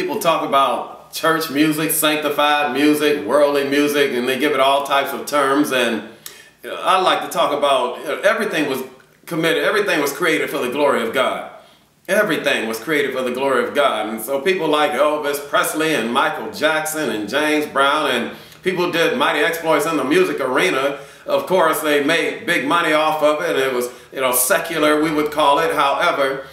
people talk about church music, sanctified music, worldly music, and they give it all types of terms. And I like to talk about everything was committed, everything was created for the glory of God. Everything was created for the glory of God. And so people like Elvis Presley and Michael Jackson and James Brown, and people did mighty exploits in the music arena. Of course, they made big money off of it. It was, secular, we would call it. However,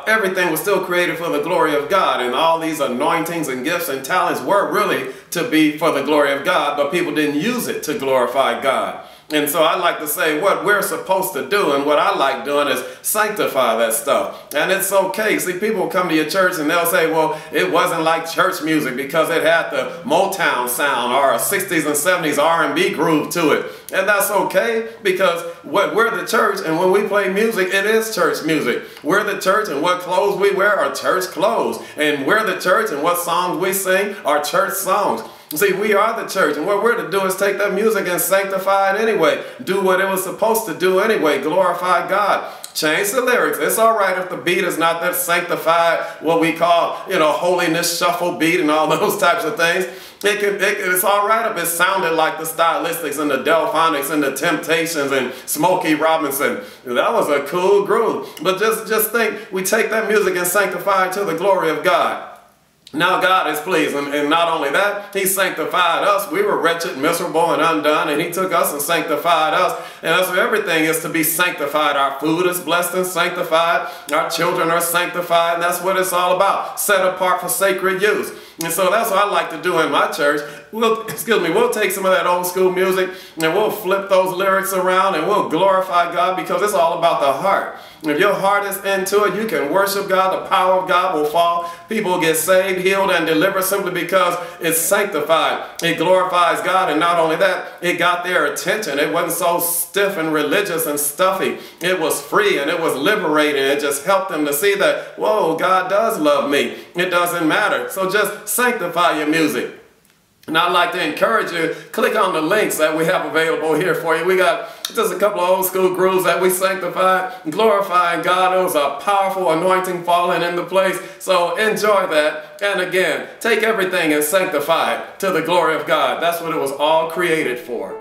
everything was still created for the glory of God, and all these anointings and gifts and talents were really to be for the glory of God, but people didn't use it to glorify God. And so I like to say what we're supposed to do, and what I like doing is sanctify that stuff. And it's okay. See, people come to your church and they'll say, well, it wasn't like church music because it had the Motown sound or a 60s and 70s R&B groove to it. And that's okay, because we're the church, and when we play music, it is church music. We're the church, and what clothes we wear are church clothes. And we're the church, and what songs we sing are church songs. See, we are the church, and what we're to do is take that music and sanctify it anyway. Do what it was supposed to do anyway. Glorify God. Change the lyrics. It's all right if the beat is not that sanctified, what we call, holiness shuffle beat and all those types of things. It's all right if it sounded like the Stylistics and the Delphonics and the Temptations and Smokey Robinson. That was a cool groove. But just think, we take that music and sanctify it to the glory of God. Now God is pleased, and not only that, He sanctified us. We were wretched, miserable, and undone, and He took us and sanctified us. And that's where everything is to be sanctified. Our food is blessed and sanctified. Our children are sanctified, and that's what it's all about. Set apart for sacred use. And so that's what I like to do in my church. We'll take some of that old school music and we'll flip those lyrics around and we'll glorify God, because it's all about the heart. If your heart is into it, you can worship God. The power of God will fall. People will get saved, healed, and delivered simply because it's sanctified. It glorifies God, and not only that, it got their attention. It wasn't so stiff and religious and stuffy. It was free and it was liberating. It just helped them to see that, whoa, God does love me. It doesn't matter. So just sanctify your music. And I'd like to encourage you, click on the links that we have available here for you. We got just a couple of old school grooves that we sanctified, glorifying God. It was a powerful anointing falling into place. So enjoy that. And again, take everything and sanctify it to the glory of God. That's what it was all created for.